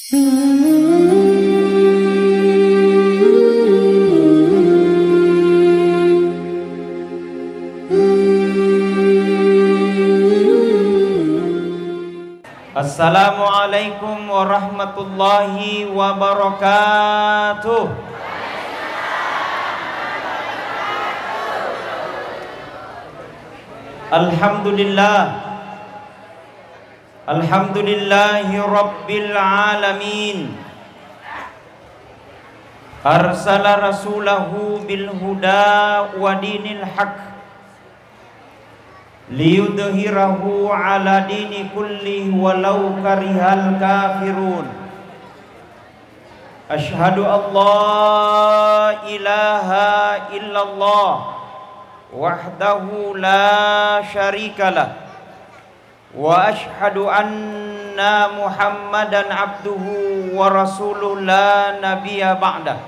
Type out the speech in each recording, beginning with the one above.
Assalamualaikum warahmatullahi wabarakatuh. Alhamdulillah, alhamdulillahi rabbil alamin. Arsala rasulahu bil huda wa dinil haq liyudhhirahu ala dini kulli walau karihal kafirun. Ashhadu an la ilaha illallah wahdahu la syarikalah wa ashhadu anna muhammadan abduhu wa rasuluh la nabiyya ba'dah.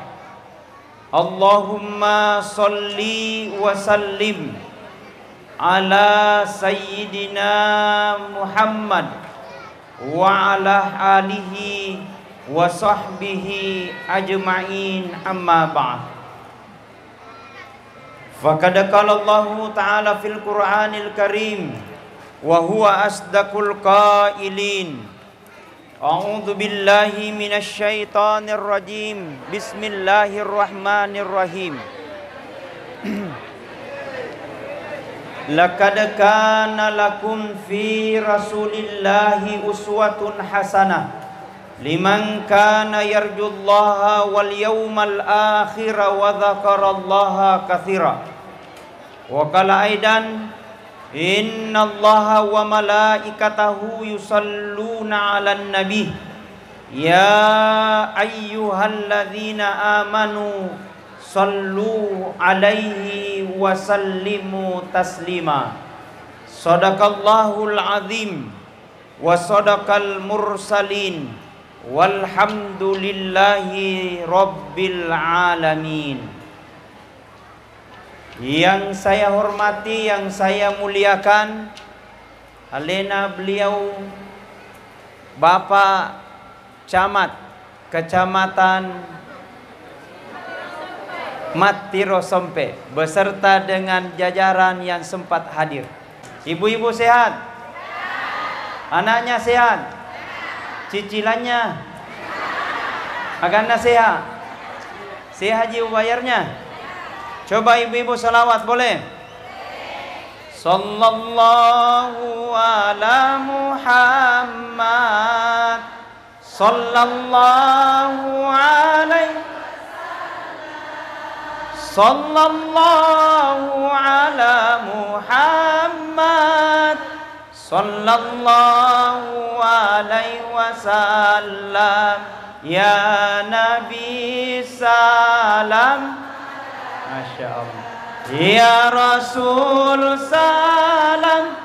Allahumma salli wa sallim ala sayyidina Muhammad wa ala alihi wa sahbihi ajma'in, amma ba'd. Faqad qala Allahu ta'ala fil Qur'anil Karim wa huwa asdaqul qailin. A'udzu billahi minasy syaithanir rajim. Bismillahirrahmanirrahim. Laqad kana lakum fi rasulillahi uswatun hasanah liman kana yarjullaha wal yawmal akhir wa dzakarallaha katsira. Wa qala aidan innallaha wa malaikatahu yusalluna 'alan nabi ya ayyuhalladzina amanu sallu alaihi wa sallimu taslima. Sadaqallahul azim wa sadaqal mursalin walhamdulillahi rabbil alamin. Yang saya hormati, yang saya muliakan, alena beliau Bapak Camat Kecamatan Matiro Sompe beserta dengan jajaran yang sempat hadir. Ibu-ibu sehat? Anaknya sehat? Cicilannya? Agaknya sehat? Sehat jiwa bayarnya? Coba ibu-ibu salawat boleh? Sallallahu ala Muhammad sallallahu alaihi sallallahu ala Muhammad sallallahu alaihi wasallam. Ya Nabi salam, Masya Allah. Ya Rasul salam,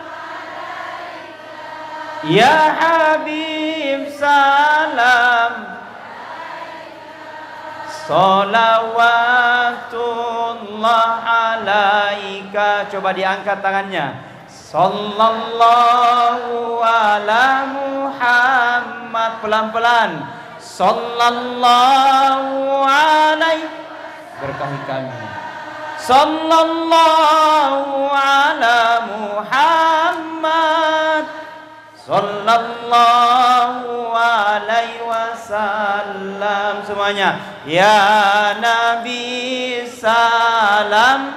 ya Habib salam, salawatullah alaika. Coba diangkat tangannya. Sallallahu ala Muhammad. Pelan-pelan. Sallallahu alaihi. Berkahi kami. Sallallahu ala Muhammad sallallahu alaihi wasallam. Semuanya. Ya Nabi salam,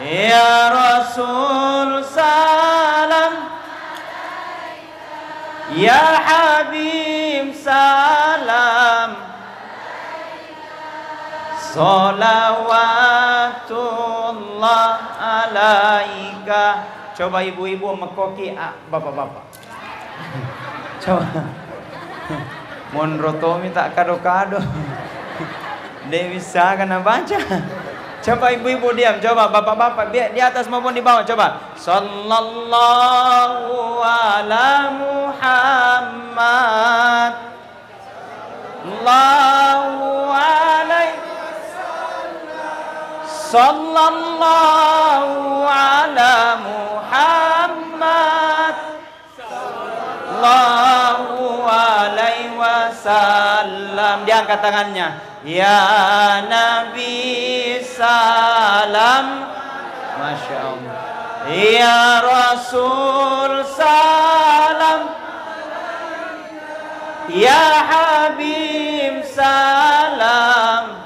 ya Rasul salam, ya Habib salam, salawatullah alaika. Coba ibu-ibu mekoki bapak-bapak. Coba. Mon roto minta kado-kado. Dia bisa kena baca. Coba ibu-ibu diam. Coba bapak-bapak di atas maupun di bawah. Coba. Sallallahu ala Muhammad. Allahu alaihi. Sallallahu ala Muhammad sallallahu alaihi salam. Diangkat tangannya. Ya Nabi salam. Masya Allah. Ya Rasul salam. Ya Habib salam.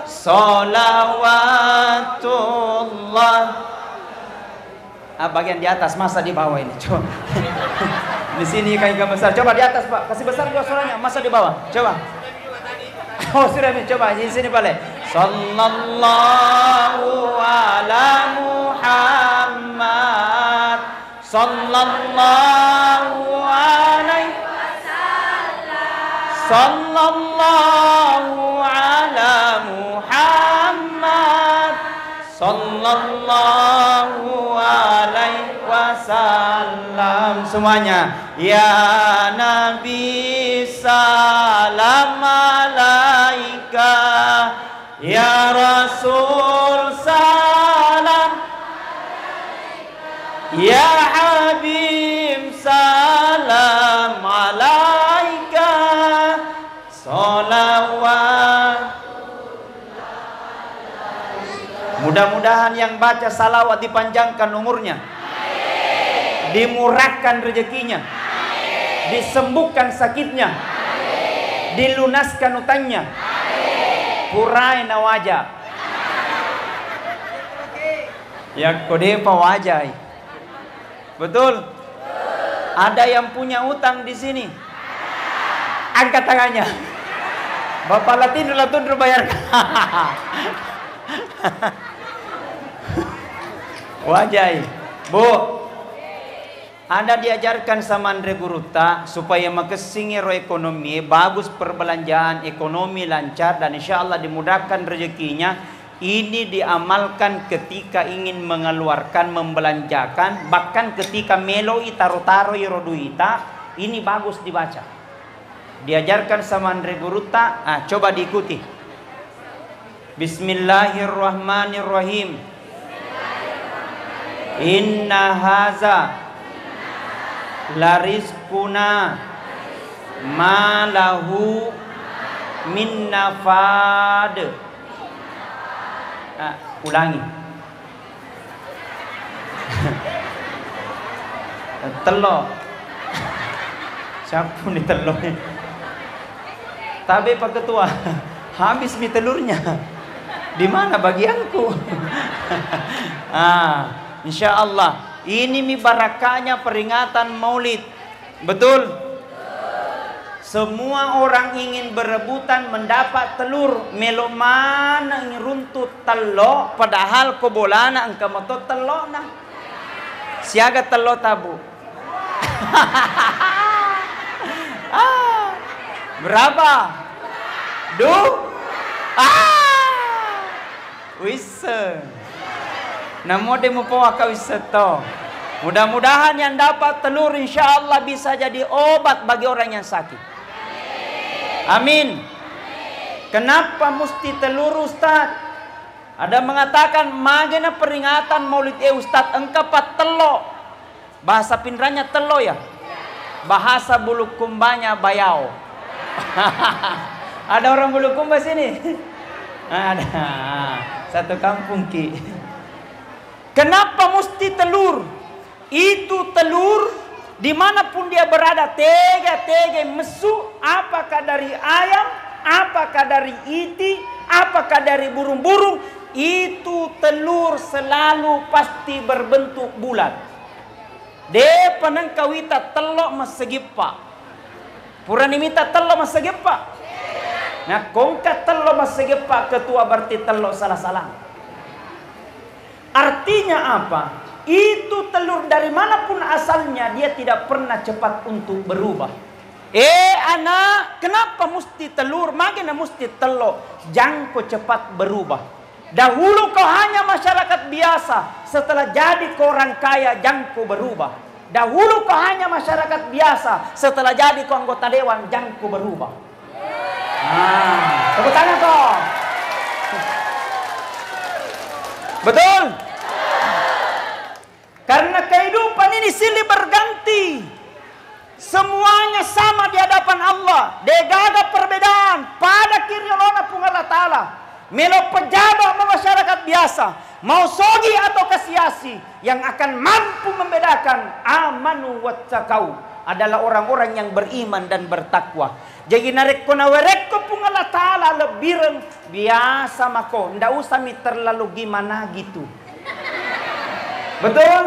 Salawatullah. Bagian di atas, masa di bawah ini? Coba. Di sini kayak besar. Coba di atas, Pak. Kasih besar juga suaranya. Masa di bawah? Coba. Oh, sudah nih. Coba di sini boleh. Sallallahu ala Muhammad. Sallallahu alaihi wasallam. Sallallahu ala Muhammad. Sallallahu alaihi wasallam. Semuanya. Ya Nabi salam alaika. Ya Rasul salam. Ya Habib salam alaika. Salawat. Mudah-mudahan yang baca salawat dipanjangkan umurnya, dimurahkan rezekinya, disembuhkan sakitnya, dilunaskan utangnya, purai nawajah. Ya kode wajah. Betul? Ada yang punya utang di sini? Angkat tangannya. Bapak Latun bayarkan. Wajai, Bu, Anda diajarkan sama Andre Guruta supaya makesingi ro ekonomi, bagus perbelanjaan, ekonomi lancar, dan insya Allah dimudahkan rezekinya. Ini diamalkan ketika ingin mengeluarkan, membelanjakan, bahkan ketika meloi taro-taro iro duita. Ini bagus dibaca. Diajarkan sama Andre Guruta, coba diikuti. Bismillahirrahmanirrahim. Inna haza larizquna ma lahu min nafad. Ulangi. Telok. Siapa nih telurnya? Tapi Pak Ketua, habis mie telurnya. Di mana bagianku? Insya Allah ini mi barakahnya peringatan Maulid. Betul? Semua orang ingin berebutan mendapat telur. Melo mana ingin runtut telok, padahal kobolana angka moto telok nah. Siaga telok tabu. Berapa? Wise. Namo demo powaka wiseto. Mudah-mudahan yang dapat telur insya Allah bisa jadi obat bagi orang yang sakit. Amin. Kenapa mesti telur Ustaz? Ada mengatakan magana peringatan Maulid Ustaz engkapat telo. Bahasa pindranya telo ya. Bahasa Bulukumbanya bayau. Ada orang Bulukumba sini? Ada. Satu kampung Ki. Kenapa mesti telur? Itu telur dimanapun dia berada, tega mesuk, apakah dari ayam, apakah dari iti, apakah dari burung-burung, itu telur selalu pasti berbentuk bulat. De panengkawita telok masegipa. Puranimita telok masegipa. Nah, kongka telok masegipa ketua berarti telok salah-salah. Artinya apa? Itu telur dari manapun asalnya dia tidak pernah cepat untuk berubah. Anak, kenapa mesti telur? Magana mesti telur. Jangko cepat berubah. Dahulu kau hanya masyarakat biasa, setelah jadi kau orang kaya jangko berubah. Dahulu kau hanya masyarakat biasa, setelah jadi kau anggota dewan jangko berubah. Tepuk tangan kau. Betul? Karena kehidupan ini silih berganti. Semuanya sama di Allah, degaga perbedaan pada kiriolona pung Allah Ta'ala. Melo pejabat masyarakat biasa, mau sogi atau kasiasi, yang akan mampu membedakan amanu wattaqau adalah orang-orang yang beriman dan bertakwa. Jadi narekko nawerekko pung Allah Ta'ala lebih biasa mako, ndak usah mi terlalu gimana gitu. Betul?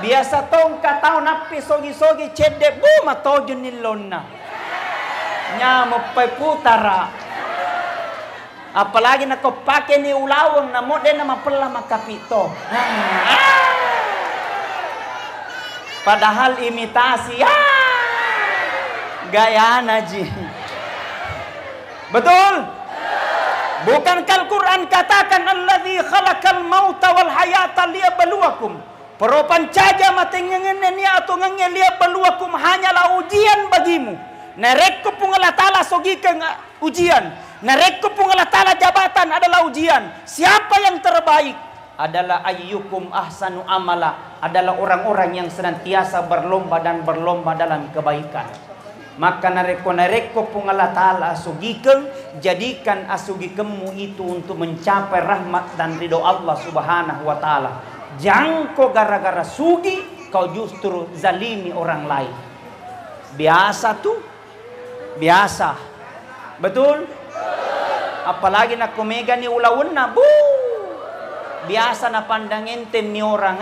Biasa tong katau napi sogi-sogi cedek bu matojo nilonna. Nyamo pai putara. Apalagi nak kau pakai ni ulawang na mo den nama pela makapito. Padahal imitasi. Gaya naji. Betul? Bukankah Al-Quran katakan alladzi khalaqal mauta wal hayata liyabluwakum. Peropan caja matengengeni atau ngengelia baluakum hanyalah ujian bagimu. Nerekku pung Allah Ta'ala sogikan ujian. Nerekku pung Allah Ta'ala jabatan adalah ujian. Siapa yang terbaik? Adalah ayyukum ahsanu amala. Adalah orang-orang yang senantiasa berlomba dan berlomba dalam kebaikan. Maka nareko pung Allah Ta'ala asugikan, jadikan asugikemu itu untuk mencapai rahmat dan ridho Allah Subhanahu wa Ta'ala. Jangan kau gara-gara sugi kau justru zalimi orang lain. Biasa tuh, biasa. Betul? Apalagi nak kumega ni ulawun na bu. Biasa na pandang enten ni orang.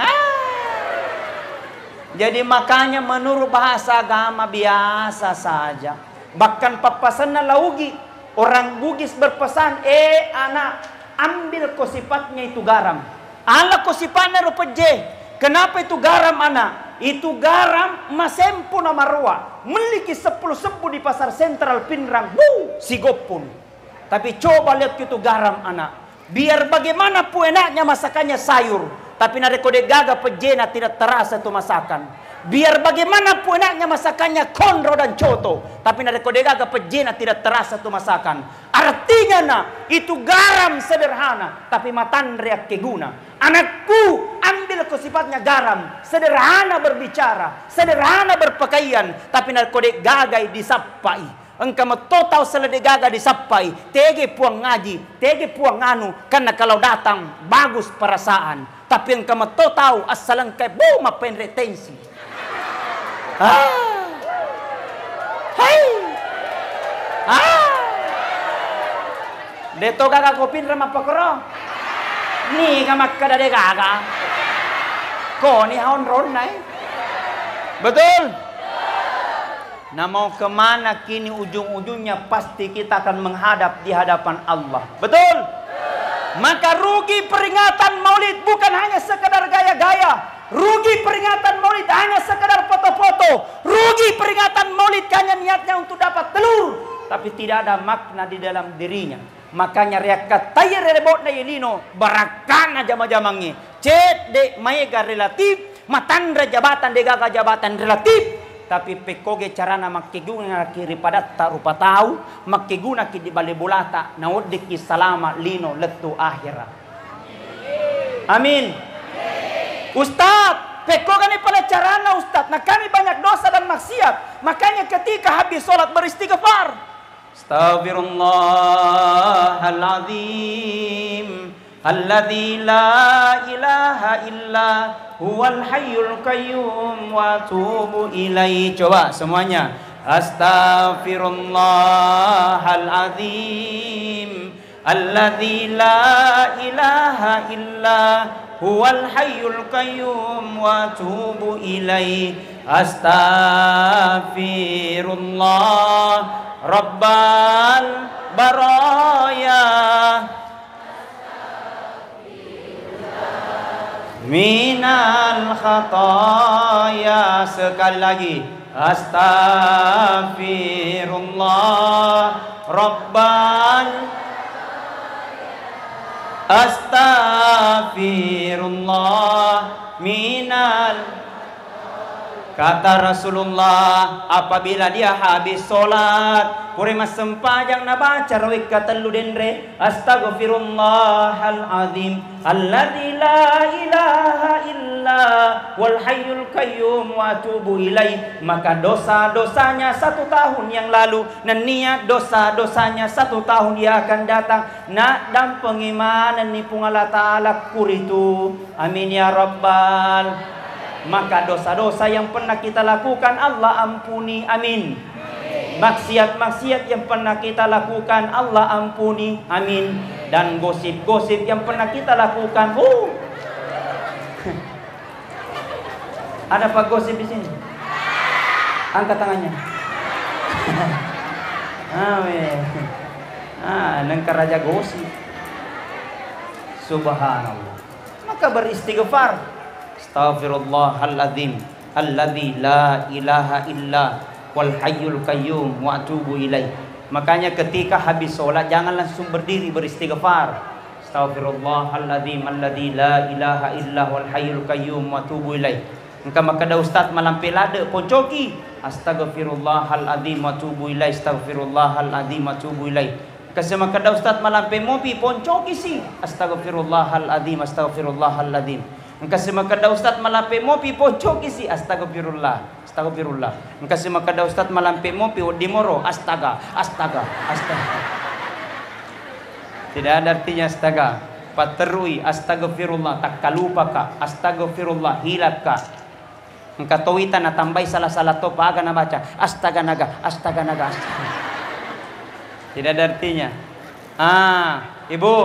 Jadi makanya menurut bahasa agama biasa saja. Bahkan papasan na laugi. Orang Bugis berpesan, anak, ambil kau sifatnya itu garam. Ala ko sifatnya rupeje. Kenapa itu garam anak? Itu garam masempo na marua. Memiliki 10 sempu di pasar sentral Pinrang. Sigopun. Tapi coba lihat itu garam anak. Biar bagaimanapun enaknya masakannya sayur. Tapi narekode gaga pejena tidak terasa itu masakan. Biar bagaimanapun enaknya masakannya konro dan coto. Tapi narekode gaga pejena tidak terasa itu masakan. Artinya nak, itu garam sederhana. Tapi matandreak keguna. Anakku, ambil ke sifatnya garam. Sederhana berbicara. Sederhana berpakaian. Tapi narekode gagai disapai. Engkau total selede gaga disapai. Tege puang ngaji. Tege puang anu. Karena kalau datang, bagus perasaan. Tapi engkau total asal engkau buma penretensi. Deto gaga kopin ramah pakro. Ni kamak kada de gaga. Ko ni haon ron nai. Betul? Nah mau kemana kini ujung-ujungnya pasti kita akan menghadap di hadapan Allah. Betul? Maka rugi peringatan Maulid bukan hanya sekedar gaya-gaya. Rugi peringatan Maulid hanya sekedar foto-foto. Rugi peringatan Maulid hanya niatnya untuk dapat telur. Tapi tidak ada makna di dalam dirinya. Makanya reakat tayar rebot na yelino. Barakan aja majamangi. Cet de maega relatif. Matandra jabatan de gaga jabatan relatif. Tapi pekoge carana makiguna kiri padat rupa tahu. Makiguna ki di bali bulata. Naudiki salama lino letu akhirat. Amin. Ustaz, pekogan ini pada carana Ustaz. Nah kami banyak dosa dan maksiat. Makanya ketika habis sholat beristighfar. Astaghfirullahaladzim. Alladzi la ilaha illa huwal hayyul qayyum wa atubu ilaihi. Coba semuanya. Astaghfirullahaladzim. Alladzi la ilaha illa huwal hayyul qayyum wa atubu ilaihi. Astaghfirullah rabbal baraya minal khataya. Sekali lagi. Astaghfirullah rabbal astaghfirullah minal Kata Rasulullah, apabila dia habis sholat, kurema sempajang na baca rawik kata ludendre, astaghfirullahal-azim, alladzi la ilaha illa wal hayyul qayyum wa atubu ilaih. Maka dosa-dosanya 1 tahun yang lalu, dan niat dosa-dosanya 1 tahun dia akan datang. Nak dan pengimanan ni pung Allah Ta'ala kuritu. Amin ya Rabbal. Maka dosa-dosa yang pernah kita lakukan Allah ampuni, amin. Maksiat-maksiat yang pernah kita lakukan Allah ampuni, amin. Dan gosip-gosip yang pernah kita lakukan, ada pak gosip di sini? Angkat tangannya. Nengkar raja gosip. Subhanallah. Maka beristighfar. Astaghfirullahal-azim, alladzi la ilaha illa wal hayyul qayyum wa atubu ilaih. Makanya ketika habis sholat jangan langsung berdiri beristighfar. Astaghfirullahal-azim, alladzi la ilaha illa wal hayyul qayyum wa atubu ilaih. Maka da ustaz malam pelade poncoki, astaghfirullahal-azim wa atubu ilaih, astaghfirullahal-azim wa atubu ilaih. Kasi maka da ustaz malam pemopi poncoki si, astaghfirullahal-azim, astaghfirullahal-azim. Kasi makada ustaz malampe mopi poncoki si, astagfirullah, astagfirullah. Kasi makada ustaz malampe mopi dimoro, astaga. Tidak ada artinya astaga. Paterui astagfirullah, tak kalupa ka, astagfirullah, hilap ka. Engka towita na tambay salah-salah to paga na baca, astaga naga. Tidak ada artinya. Ibu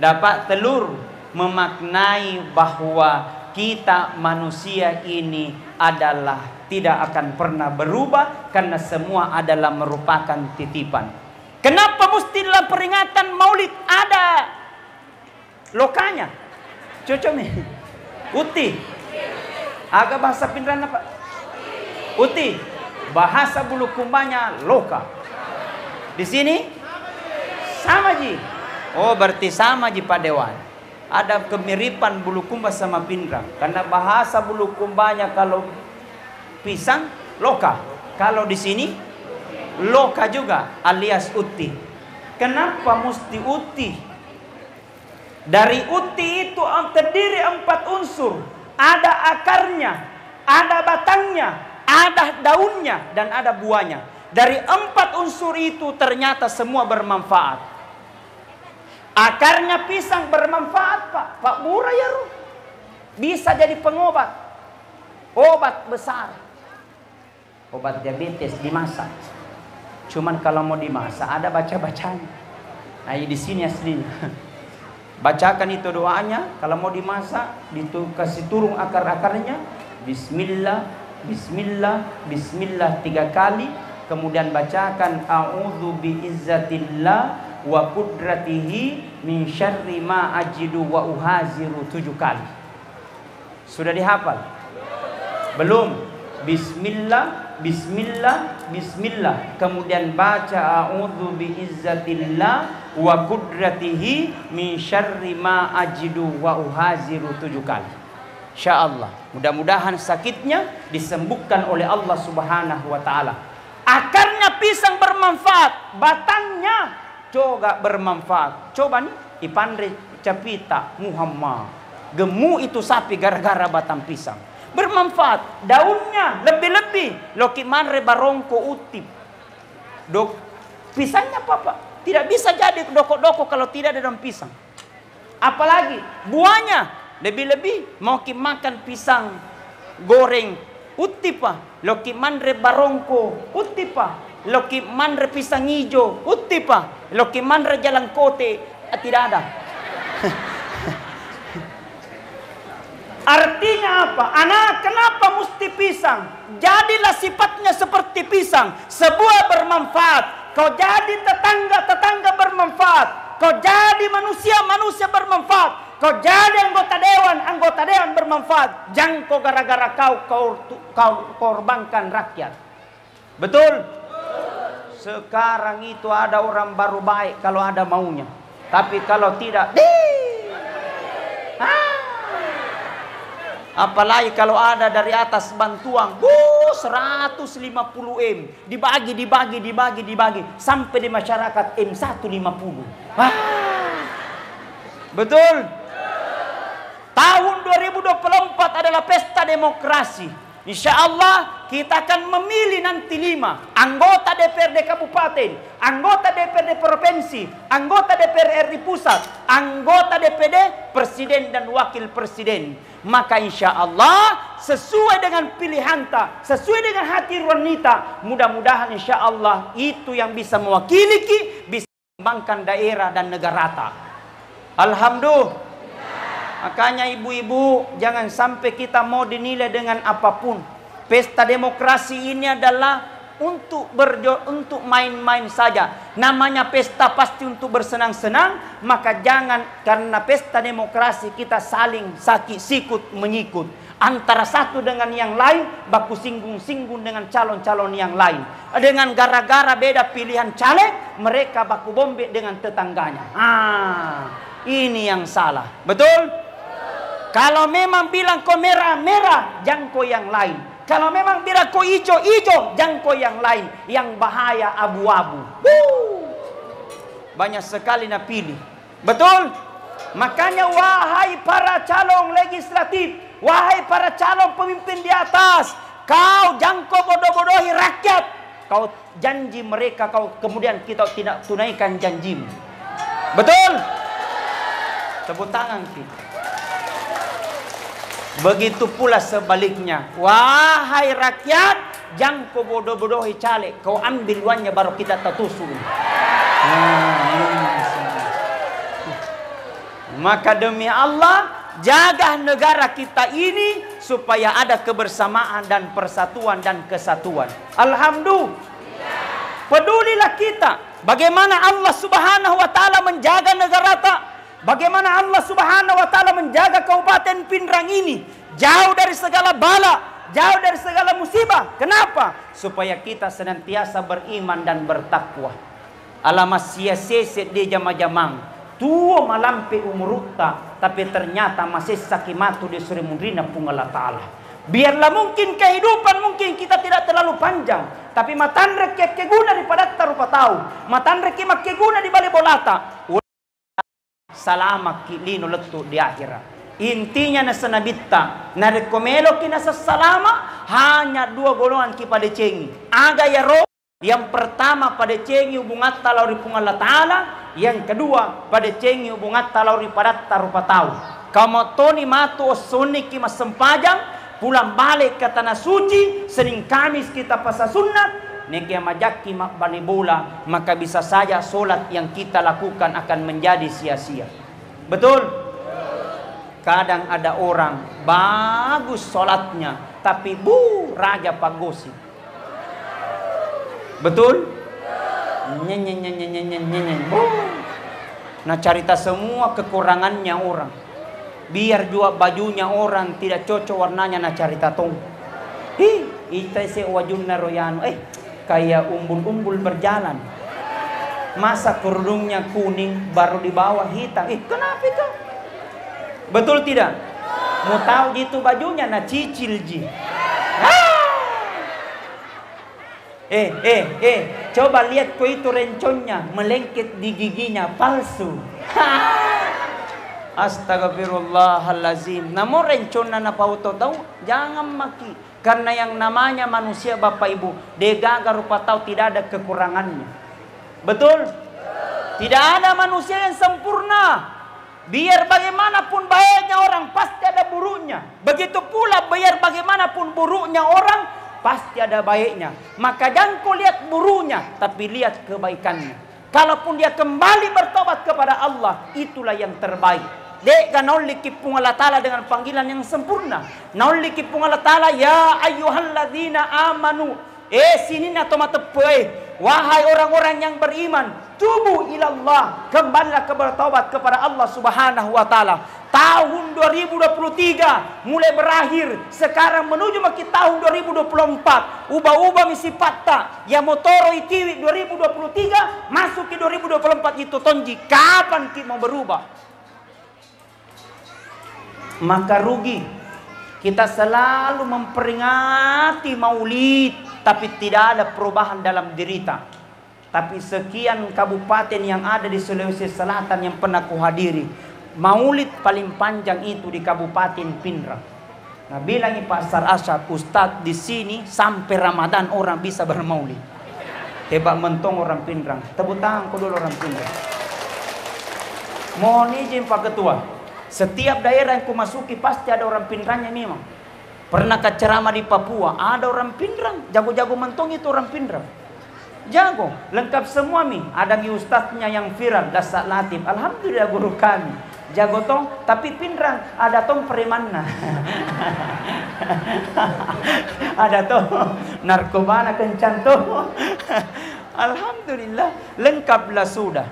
dapat telur memaknai bahwa kita manusia ini adalah tidak akan pernah berubah karena semua adalah merupakan titipan. Kenapa mesti dalam peringatan Maulid ada lokanya? Cocok nih. Uti. Agak bahasa Pindrana Pak. Uti. Bahasa Bulukumbanya loka. Di sini sama ji. Oh berarti sama ji Pak Dewan. Ada kemiripan Bulukumba sama Pindrang. Karena bahasa Bulukumbanya kalau pisang loka. Kalau di sini loka juga alias uti. Kenapa mesti uti? Dari uti itu terdiri 4 unsur. Ada akarnya, ada batangnya, ada daunnya, dan ada buahnya. Dari 4 unsur itu ternyata semua bermanfaat. Akarnya pisang bermanfaat Pak murah ya Ruh. Bisa jadi pengobat. Obat besar. Obat diabetes dimasak. Cuman kalau mau dimasak ada baca-bacanya. Nah di sini aslinya. Bacakan itu doanya. Kalau mau dimasak kasih turun akar-akarnya. Bismillah, Bismillah, Bismillah 3 kali. Kemudian bacakan a'udzu biizzatillah wa qudratihi min syarri ma ajidu wa uhaziru 7 kali. Sudah dihafal? Belum? Bismillah, Bismillah, Bismillah. Kemudian baca a'udzu biizzatillah wa qudratihi min syarri ma ajidu wa uhaziru 7 kali. Insyaallah. Mudah-mudahan sakitnya disembuhkan oleh Allah Subhanahu wa taala. Akarnya pisang bermanfaat, batangnya juga bermanfaat. Coba nih, ipandre capita Muhammad. Gemu itu sapi gara-gara batang pisang. Bermanfaat. Daunnya lebih-lebih. Loki manre barongko utip. Dok, pisangnya apa? Tidak bisa jadi doko-doko kalau tidak ada daun pisang. Apalagi buahnya lebih-lebih. Mau makan pisang goreng utipa. Loki manre barongko utipa. Loki manre pisang hijau utipa. Loki manre jalan kote tidak ada. Artinya apa? Anak, kenapa mesti pisang? Jadilah sifatnya seperti pisang. Sebuah bermanfaat. Kau jadi tetangga, tetangga bermanfaat. Kau jadi manusia, manusia bermanfaat. Kau jadi anggota dewan bermanfaat. Jangan kau gara-gara kau korbankan rakyat. Betul? Sekarang itu ada orang baru baik kalau ada maunya. Tapi kalau tidak, Apalagi kalau ada dari atas bantuan, 150 M, dibagi, sampai di masyarakat M150. Betul? Tahun 2024 adalah pesta demokrasi. Insya Allah kita akan memilih nanti 5 anggota DPRD Kabupaten, anggota DPRD Provinsi, anggota DPR RI Pusat, anggota DPD, Presiden dan Wakil Presiden. Maka insya Allah sesuai dengan pilihan ta, sesuai dengan hati wanita, mudah-mudahan insya Allah itu yang bisa mewakili ki, bisa mengembangkan daerah dan negara ta. Alhamdulillah. Makanya ibu-ibu, jangan sampai kita mau dinilai dengan apapun. Pesta demokrasi ini adalah untuk main-main saja. Namanya pesta pasti untuk bersenang-senang, maka jangan karena pesta demokrasi kita saling sikut menyikut. Antara satu dengan yang lain, baku singgung-singgung dengan calon-calon yang lain. Dengan gara-gara beda pilihan caleg, mereka baku bombe dengan tetangganya. Ini yang salah. Betul? Kalau memang bilang kau merah-merah, jangan kau yang lain. Kalau memang bilang kau hijau-hijau, jangan kau yang lain. Yang bahaya abu-abu. Banyak sekali nak pilih. Betul? Makanya wahai para calon legislatif, wahai para calon pemimpin di atas, kau jangan kau bodoh-bodohi rakyat. Kau janji mereka, kau kemudian kita tidak tunaikan janjimu. Betul? Tepuk tangan kita. Begitu pula sebaliknya. Wahai rakyat, jangan kau bodoh-bodohi caleg. Kau ambil uangnya baru kita tertusuk. Maka demi Allah, jaga negara kita ini supaya ada kebersamaan dan persatuan dan kesatuan. Alhamdulillah. Pedulilah kita bagaimana Allah Subhanahu wa taala menjaga negara ta. Bagaimana Allah Subhanahu wa taala menjaga Kabupaten Pindrang ini jauh dari segala bala, jauh dari segala musibah. Kenapa? Supaya kita senantiasa beriman dan bertakwa. Alamas sia-sia di jama-jamang. Tua malampe umurutta, tapi ternyata masih sakimatu di suri mundrina pungala ta'ala. Biarlah mungkin kehidupan mungkin kita tidak terlalu panjang, tapi matandrek keguna di padat tarupa tahu. Matandrek keguna di balik bolata. Salamat kilino letu di akhirat. Intinya nasa nabitta na rekomelo kinasa salama hanya 2 golongan ki pada cengi. Aga ya roh. Yang pertama pada cengi hubungan talau ri pungala ta'ala, yang kedua pada cengi hubungan talau ri padat tarupa tahu. Kamu toni matu osoni ki masempajang pulang balik ke tanah suci, Senin Kamis kita pasal sunat. Negi majaki makbani bola, maka bisa saja solat yang kita lakukan akan menjadi sia-sia. Betul? Kadang ada orang bagus solatnya, tapi raja pagosi. Betul? Nah cerita semua kekurangannya orang. Biar juga bajunya orang tidak cocok warnanya, nah cerita tong. Ita se wajunna royano. Kayak umbul-umbul berjalan. Masa kerudungnya kuning baru di bawah hitam. Kenapa itu? Betul tidak? Mau tahu gitu bajunya na cicil ji. Coba lihat kau itu renconnya melengket di giginya palsu. Astagfirullahalazim. Namun rencona na pauto tahu jangan maki. Karena yang namanya manusia Bapak Ibu, degaga rupa tahu tidak ada kekurangannya. Betul? Tidak ada manusia yang sempurna. Biar bagaimanapun baiknya orang, pasti ada buruknya. Begitu pula biar bagaimanapun buruknya orang, pasti ada baiknya. Maka jangan kau lihat buruknya, tapi lihat kebaikannya. Kalaupun dia kembali bertobat kepada Allah, itulah yang terbaik. Dek naon likipung Allah Ta'ala dengan panggilan yang sempurna. Naon likipung Allah Ta'ala, ya ayyuhalladzina amanu. Sini na tomatepe. Wahai orang-orang yang beriman, tubu ilallah, kembalilah bertobat kepada Allah Subhanahu wa taala. Tahun 2023 mulai berakhir, sekarang menuju ke tahun 2024. Ubah-ubah misi patta, ya motoro itiwi 2023 masuk ke 2024 itu tonji. Kapan kita mau berubah? Maka rugi Kita selalu memperingati Maulid, tapi tidak ada perubahan dalam derita. Tapi sekian kabupaten yang ada di Sulawesi Selatan yang pernah kuhadiri, Maulid paling panjang itu di Kabupaten Pindrang. Nah, bilangi Pak Sar Asyad, Ustadz di sini sampai Ramadan orang bisa bermaulid. Hebat mentong orang Pindrang. Tepuk tangan dulu orang Pindrang. Mohon izin Pak Ketua, setiap daerah yang kumasuki pasti ada orang Pindrangnya memang. Pernah ke ceramah di Papua, ada orang Pindrang, jago-jago mentong itu orang Pindrang. Jago, lengkap semua mi. Ada mi ustadznya yang viral, Dasar Latif. Alhamdulillah guru kami. Jago tong, tapi Pindrang ada tong premanna. Ada tong narkobana kencan tong. Alhamdulillah, lengkaplah sudah.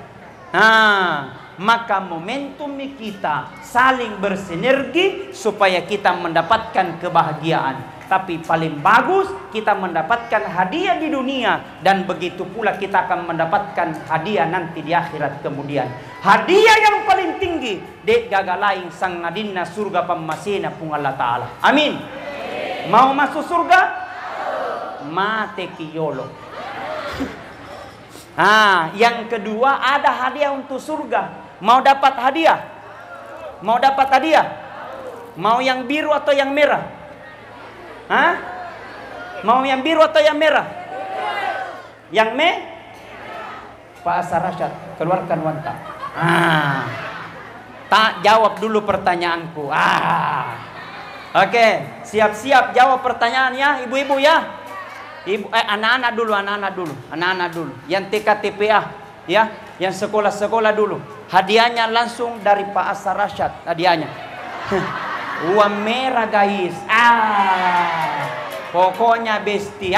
Maka momentum kita saling bersinergi supaya kita mendapatkan kebahagiaan. Tapi paling bagus kita mendapatkan hadiah di dunia, dan begitu pula kita akan mendapatkan hadiah nanti di akhirat kemudian. Hadiah yang paling tinggi dek gagalaing sang nadinna surga pamasina pung Allah Ta'ala. Amin. Mau masuk surga? Mate kiyolo. Yang kedua ada hadiah untuk surga. Mau dapat hadiah? Mau dapat hadiah? Mau yang biru atau yang merah? Mau yang biru atau yang merah? Yang Pak Asar Rasyad, keluarkan wanta. Tak jawab dulu pertanyaanku. Oke, siap-siap jawab pertanyaannya, ibu-ibu ya. Anak-anak dulu. Yang TKTPA ya, yang sekolah-sekolah dulu. Hadiahnya langsung dari Pak Asar Rasyad. Hadiahnya uang merah guys. Pokoknya besti.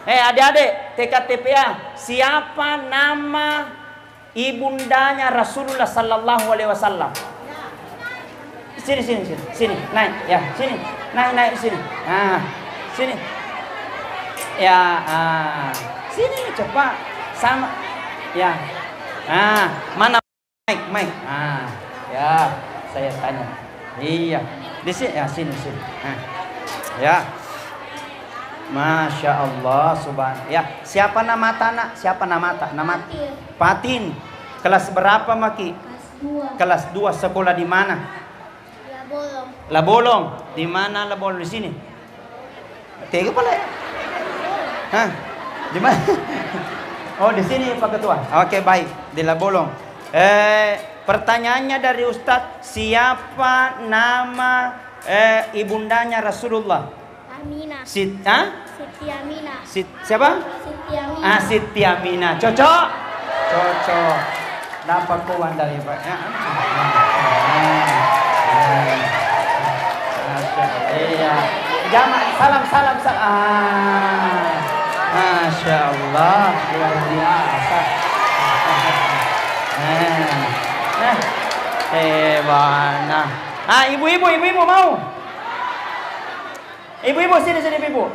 Adik-adik TKTPA, siapa nama ibundanya Rasulullah Sallallahu Alaihi Wasallam? Sini, naik ya, sini, naik sini. Sini. Ya, sini cepat sama. Ya. Mana Mike? Ya, saya tanya. Iya, di sini ya, sini. Ya. Masya Allah, subhan. Ya, siapa nama tanah? Siapa nama tak? Nama Patin. Kelas berapa Maki? Kelas 2. Sekolah di mana? Labolong. Di mana Labolong? Di sini. Tiga boleh. Di mana? Oh, di sini Pak Ketua. Oke, baik. Di Labolong. Pertanyaannya dari Ustadz, siapa nama ibundanya Rasulullah? Aminah. Siti Aminah. Siapa? Siti Aminah. Siti Aminah. Cocok. Dapat kuan dari Pak. Iya. Jamaah salam. Masya Allah, luar biasa. Hebat. Ibu-ibu mau? Ibu-ibu sini ibu.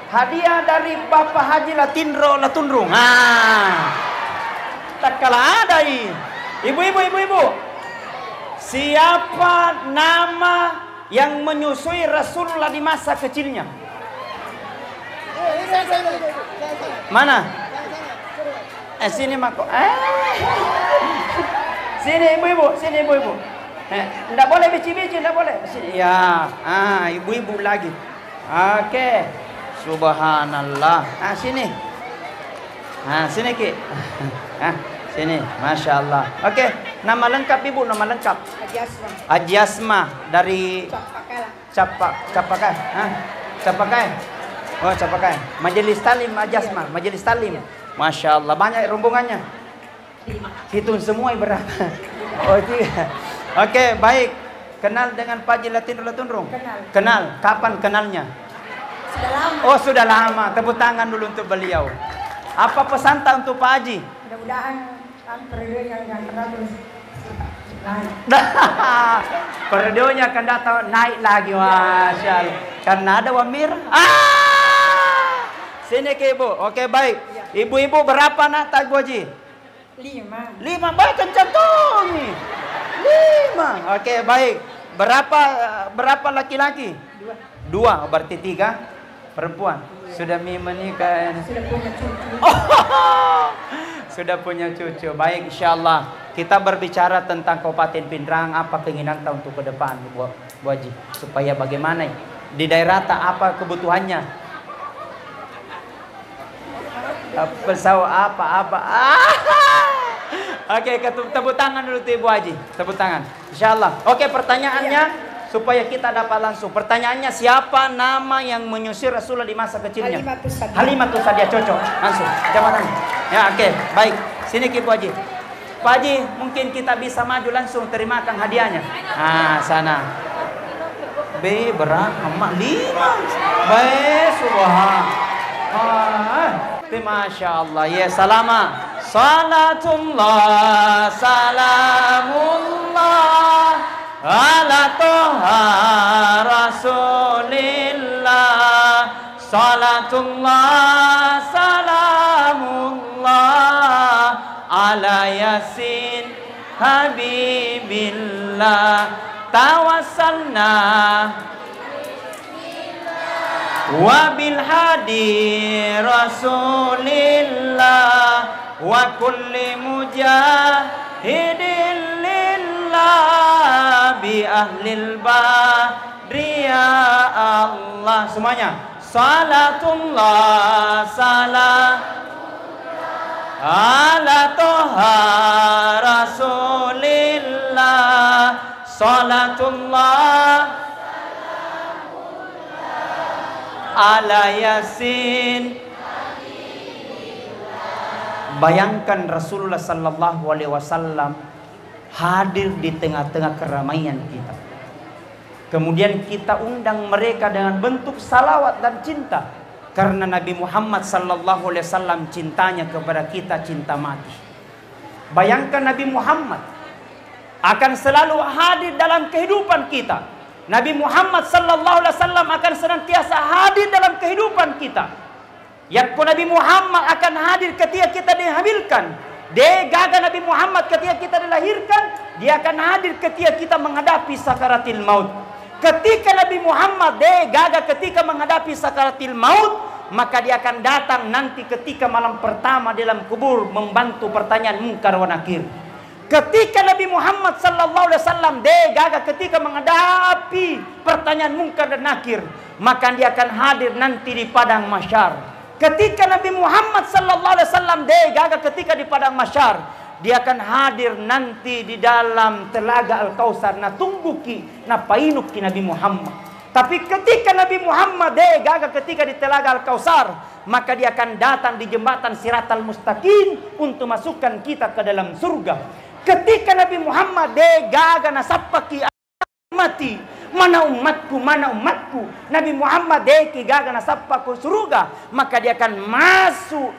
Hadiah dari Bapak Haji Latundrung. Tak kalah ada ini. Ibu-ibu. Siapa nama yang menyusui Rasulullah di masa kecilnya? Mana? Sini Mako. Sini ibu-ibu. Enggak boleh bici-bici, enggak boleh. Sini. Ya. Ibu-ibu lagi. Oke. Subhanallah. Sini. Sini Ki. Sini. Masya Allah. Oke. Nama lengkap ibu, nama lengkap. Haji Asma dari Capakai. Oh, Capakai. Majelis Talim Haji Asma. Majelis Talim. Masya Allah. Banyak rombongannya. Hitung semua berapa. Oh, 3. Oke, baik. Kenal dengan Pak Haji Latundrung? Kenal. Kapan kenalnya? Sudah lama. Oh, sudah lama. Tepuk tangan dulu untuk beliau. Apa pesan tak untuk Pak Haji? Mudah-mudahan periode yang akan datang terus naik. Periodenya akan datang naik lagi, Masya Allah. Karena ada wamir. Sini ke ibu. Oke, baik. Ibu-ibu berapa nak tak Haji? 5. Baik, kencang tuh nih. 5. Oke, baik. Berapa laki-laki? Dua, berarti 3 perempuan. Sudah menikah. Sudah punya cucu. Sudah punya cucu. Baik, insyaallah kita berbicara tentang Kabupaten Pindrang. Apa keinginan tahun untuk ke depan, Bu Haji? Supaya bagaimana di daerah apa kebutuhannya? Pesawat apa? Oke, tepuk tangan dulu tuh Ibu Haji. Tepuk tangan. Insyaallah. Oke, pertanyaannya supaya kita dapat langsung. Pertanyaannya, siapa nama yang menyusir Rasulullah di masa kecilnya? Halimatus Sa'diyah. Cocok. Langsung. Jawabannya. Ya, oke. Baik. Sini Ibu Haji. Pak Haji, mungkin kita bisa maju langsung terimakan hadiahnya. Nah, sana. B berapa? 5. Baik, subhanallah. Masya Allah. Ya, salama. Salatullah, salamullah ala toha rasulillah. Salatullah, salamullah ala yasin habibillah. Tawassalna wabil hadi rasulillah wa kulli mujahidin lillah bi ahlil badri ya Allah. Semuanya. Salatullah salam ala toha rasulillah. Salatullah ala yasin. Bayangkan Rasulullah sallallahu alaihi wasallam hadir di tengah-tengah keramaian kita. Kemudian kita undang mereka dengan bentuk salawat dan cinta. Karena Nabi Muhammad sallallahu alaihi wasallam cintanya kepada kita cinta mati. Bayangkan Nabi Muhammad akan selalu hadir dalam kehidupan kita. Nabi Muhammad sallallahu alaihi wasallam akan senantiasa hadir dalam kehidupan kita. Yakku Nabi Muhammad akan hadir ketika kita dihamilkan. Dia gagal Nabi Muhammad ketika kita dilahirkan. Dia akan hadir ketika kita menghadapi sakaratil maut. Ketika Nabi Muhammad dia gagal ketika menghadapi sakaratil maut, maka dia akan datang nanti ketika malam pertama dalam kubur membantu pertanyaan munkar wa nakir. Ketika Nabi Muhammad sallallahu alaihi wasallam dia gagal ketika menghadapi pertanyaan munkar dan nakir, maka dia akan hadir nanti di padang mahsyar. Ketika Nabi Muhammad sallallahu alaihi wasallam dia gagal ketika di padang mahsyar, dia akan hadir nanti di dalam telaga Al-Kautsar. Na tungguki na painuki Nabi Muhammad. Tapi ketika Nabi Muhammad dia gagal ketika di telaga Al-Kautsar, maka dia akan datang di jembatan Siratal Mustaqim untuk masukkan kita ke dalam surga. Ketika Nabi Muhammad dia gagal na sappaki mati, mana umatku, mana umatku. Nabi Muhammad deki gagal nasabpa ke surga, maka dia akan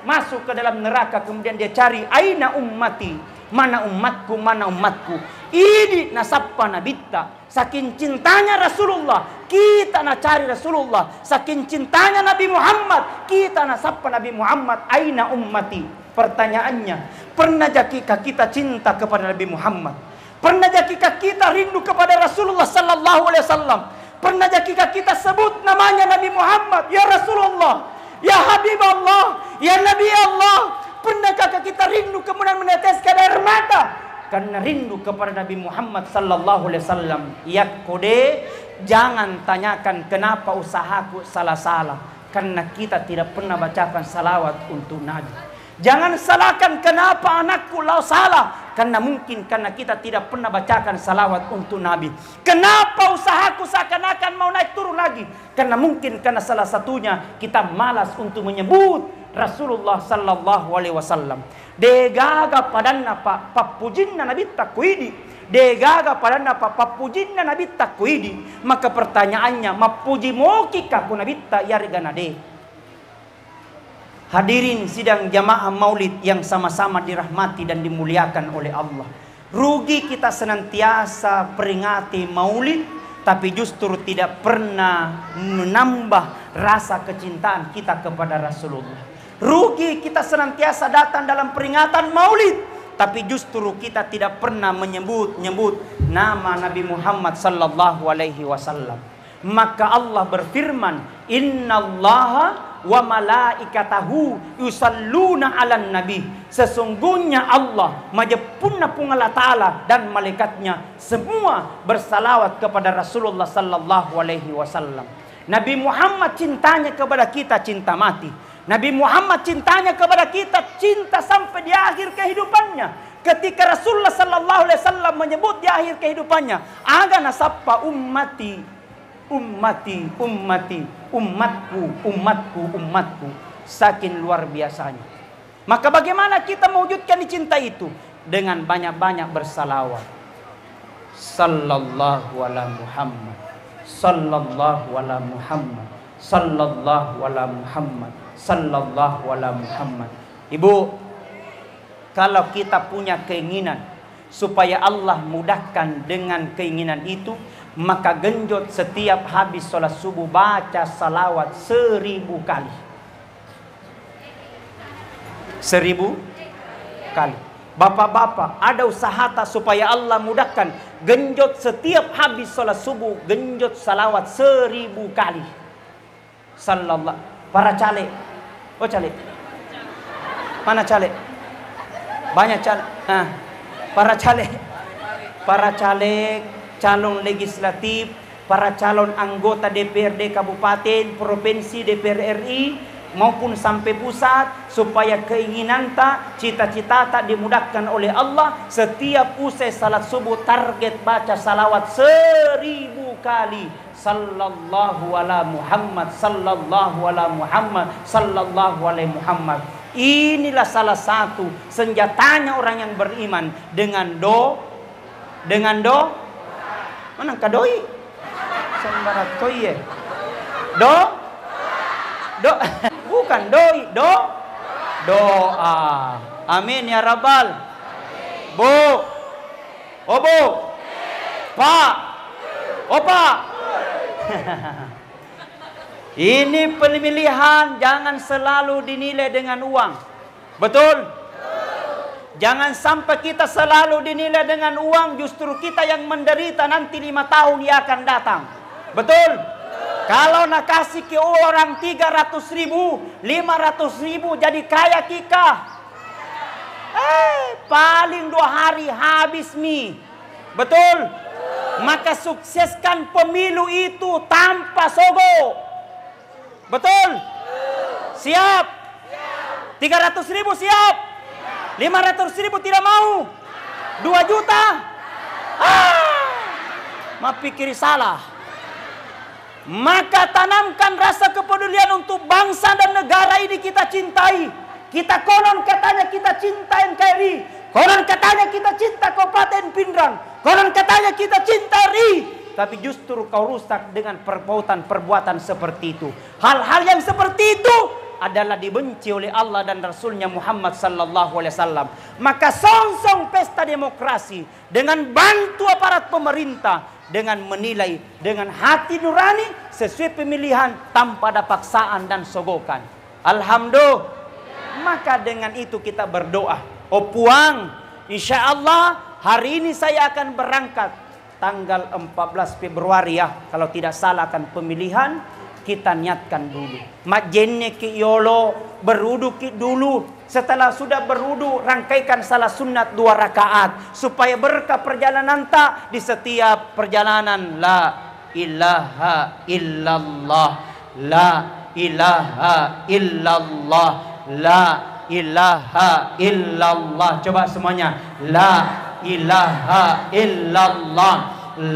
masuk ke dalam neraka. Kemudian dia cari aina ummati, mana umatku, mana umatku. Ini nasabpa nabita. Saking cintanya Rasulullah, kita nak cari Rasulullah. Saking cintanya Nabi Muhammad, kita nasabpa Nabi Muhammad, aina ummati. Pertanyaannya, pernah jakikah kita cinta kepada Nabi Muhammad? Pernah jakikah kita rindu kepada Rasulullah sallallahu alaihi wasallam? Pernah jakikah kita sebut namanya Nabi Muhammad, ya Rasulullah, ya Habib Allah, ya Nabi Allah? Pernahkah kita rindu kemudian meneteskan air mata karena rindu kepada Nabi Muhammad sallallahu alaihi wasallam? Ya kode, jangan tanyakan kenapa usahaku salah-salah, karena kita tidak pernah bacakan salawat untuk Nabi. Jangan salahkan kenapa anakku lau salah, karena mungkin karena kita tidak pernah bacakan salawat untuk Nabi. Kenapa usahaku seakan-akan mau naik turun lagi, karena mungkin karena salah satunya kita malas untuk menyebut Rasulullah sallallahu alaihi wasallam. Degaga padanna papujinna Nabi takwidi, degaga padanna papujinna Nabi takwidi. Maka pertanyaannya, mapuji mokika ku Nabi ta yargana de. Hadirin sidang jamaah maulid yang sama-sama dirahmati dan dimuliakan oleh Allah. Rugi kita senantiasa peringati maulid, tapi justru tidak pernah menambah rasa kecintaan kita kepada Rasulullah. Rugi kita senantiasa datang dalam peringatan maulid, tapi justru kita tidak pernah menyebut nama Nabi Muhammad sallallahu alaihi wasallam. Maka Allah berfirman, innallaha wa malaikatahu yusalluna 'alan nabi. Sesungguhnya Allah majapuna pungala ta'ala dan malaikatnya semua bersalawat kepada Rasulullah sallallahu alaihi wasallam. Nabi Muhammad cintanya kepada kita cinta mati. Nabi Muhammad cintanya kepada kita cinta sampai di akhir kehidupannya. Ketika Rasulullah sallallahu alaihi wasallam menyebut di akhir kehidupannya, aga nasappa ummati, ummati, ummati, umatku, umatku, umatku. Saking luar biasanya. Maka bagaimana kita mewujudkan cinta itu? Dengan banyak-banyak bersalawat. Sallallahu ala Muhammad, sallallahu ala Muhammad, sallallahu ala Muhammad, sallallahu ala Muhammad. Ibu, kalau kita punya keinginan supaya Allah mudahkan dengan keinginan itu, maka genjot setiap habis sholat subuh baca salawat 1000 kali. 1000 kali. Bapak-bapak, ada usaha tak supaya Allah mudahkan? Genjot setiap habis sholat subuh, genjot salawat 1000 kali. Sallallahu. Para caleg, oh caleg, mana caleg? Banyak caleg. Nah, para caleg, calon legislatif, para calon anggota DPRD Kabupaten, Provinsi, DPR RI, maupun sampai pusat, supaya keinginan tak, cita-cita tak dimudahkan oleh Allah. Setiap usai salat subuh target baca salawat 1000 kali. Sallallahu ala Muhammad, sallallahu ala Muhammad, sallallahu alaihi Muhammad. Inilah salah satu senjatanya orang yang beriman. Dengan mana kadoi sembarat toye do bukan doi doa. Amin ya rabbal. Bu obo pak opa. Ini pemilihan jangan selalu dinilai dengan uang. Betul? Jangan sampai kita selalu dinilai dengan uang, justru kita yang menderita nanti 5 tahun yang akan datang. Betul? Kalau nak kasih ke orang 300.000, 500.000 jadi kaya kita. Paling 2 hari habis mie. Betul? Maka sukseskan pemilu itu tanpa sogo. Betul? Siap? 300.000 siap? 500.000 tidak mau? 2 juta? Ma pikir salah. Maka tanamkan rasa kepedulian untuk bangsa dan negara ini kita cintai. Kita konon katanya kita cinta NKRI. Konon katanya kita cinta Kabupaten Pindrang. Konon katanya kita cinta RI. Tapi justru kau rusak dengan perbuatan seperti itu. Hal-hal yang seperti itu adalah dibenci oleh Allah dan Rasulnya Muhammad sallallahu alaihi wasallam. Maka songsong pesta demokrasi dengan bantu aparat pemerintah, dengan menilai dengan hati nurani sesuai pemilihan tanpa ada paksaan dan sogokan. Alhamdulillah. Maka dengan itu kita berdoa. Oh puang, insya Allah hari ini saya akan berangkat tanggal 14 Februari ya, kalau tidak salah akan pemilihan. Kita niatkan dulu majenne ki yolo berudu ki dulu. Setelah sudah berudu, rangkaikan salat sunat 2 rakaat supaya berkah perjalanan tak di setiap perjalanan. La ilaha illallah, la ilaha illallah, la ilaha illallah. Coba semuanya, la ilaha illallah,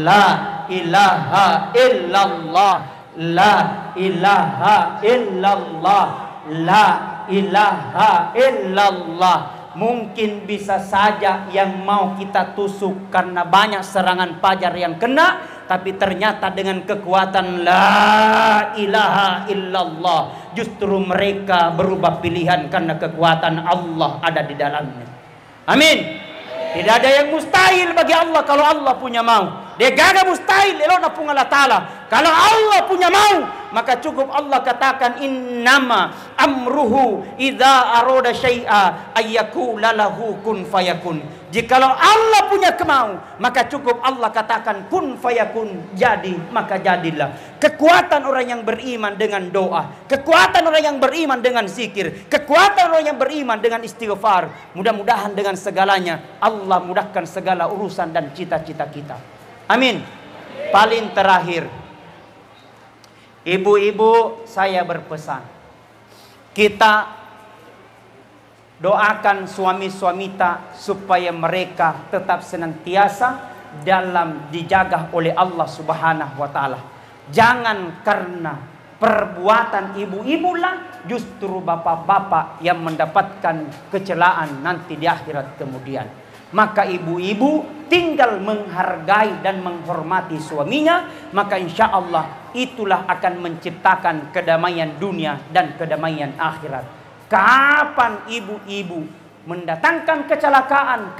la ilaha illallah, la ilaha illallah, la ilaha illallah. Mungkin bisa saja yang mau kita tusuk karena banyak serangan fajar yang kena, tapi ternyata dengan kekuatan la ilaha illallah justru mereka berubah pilihan karena kekuatan Allah ada di dalamnya. Amin. Tidak ada yang mustahil bagi Allah kalau Allah punya mau. Dia gak ada mustahil elona pun Allah Ta'ala. Kalau Allah punya mau, maka cukup Allah katakan innama amruhu idza arada syai'a ayyakula lahu kun fayakun. Jikalau Allah punya kemau, maka cukup Allah katakan kun fayakun, jadi maka jadilah. Kekuatan orang yang beriman dengan doa, kekuatan orang yang beriman dengan zikir, kekuatan orang yang beriman dengan istighfar. Mudah-mudahan dengan segalanya Allah mudahkan segala urusan dan cita-cita kita. Amin. Paling terakhir, ibu-ibu, saya berpesan, kita doakan suami-suami kita supaya mereka tetap senantiasa dalam dijaga oleh Allah Subhanahu wa taala. Jangan karena perbuatan ibu-ibu lah justru bapak-bapak yang mendapatkan kecelaan nanti di akhirat kemudian. Maka ibu-ibu tinggal menghargai dan menghormati suaminya, maka insya Allah itulah akan menciptakan kedamaian dunia dan kedamaian akhirat. Kapan ibu-ibu mendatangkan kecelakaan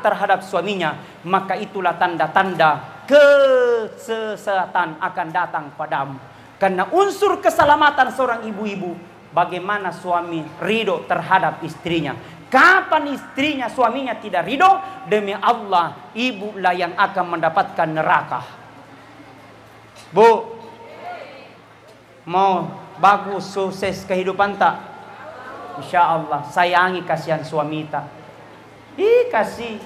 terhadap suaminya, maka itulah tanda-tanda kesesatan akan datang padamu. Karena unsur keselamatan seorang ibu-ibu, bagaimana suami ridho terhadap istrinya. Kapan istrinya suaminya tidak ridho, demi Allah ibulah yang akan mendapatkan neraka. Bu, mau bagus sukses kehidupan tak? Insya Allah sayangi kasihan suami ta. Kasih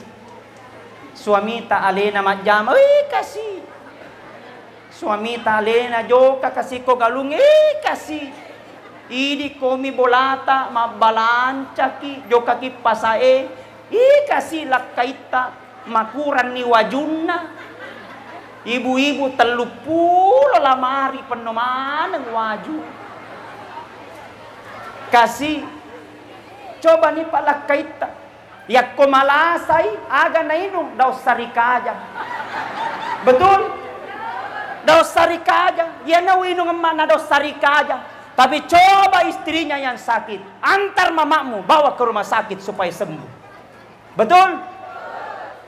suami ta alena majam. Kasih suami ta alena joka kasih ko galung. Kasih idi komi bolata mabalanca ki joka ki pasae. Kasih lakaita makuran ni wajunna. Ibu-ibu telupulo lamari penoman ng waju. Kasih coba nih Pak lakaita yak komalasai aga na inong daw sarikaja. Betul? Daw sarikaja. Yan na inong mana daw sarikaja. Tapi coba istrinya yang sakit, antar mamamu bawa ke rumah sakit supaya sembuh. Betul?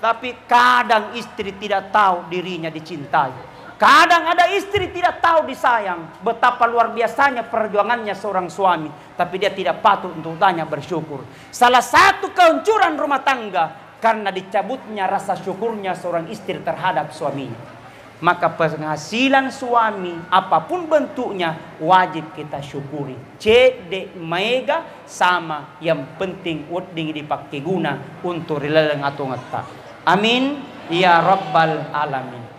Tapi kadang istri tidak tahu dirinya dicintai. Kadang ada istri tidak tahu disayang. Betapa luar biasanya perjuangannya seorang suami, tapi dia tidak patut untuk tanya bersyukur. Salah satu kehancuran rumah tangga karena dicabutnya rasa syukurnya seorang istri terhadap suaminya. Maka penghasilan suami apapun bentuknya wajib kita syukuri. Cek mega sama, yang penting uding dipakai guna untuk rileleng atau ngeta. Amin ya rabbal alamin.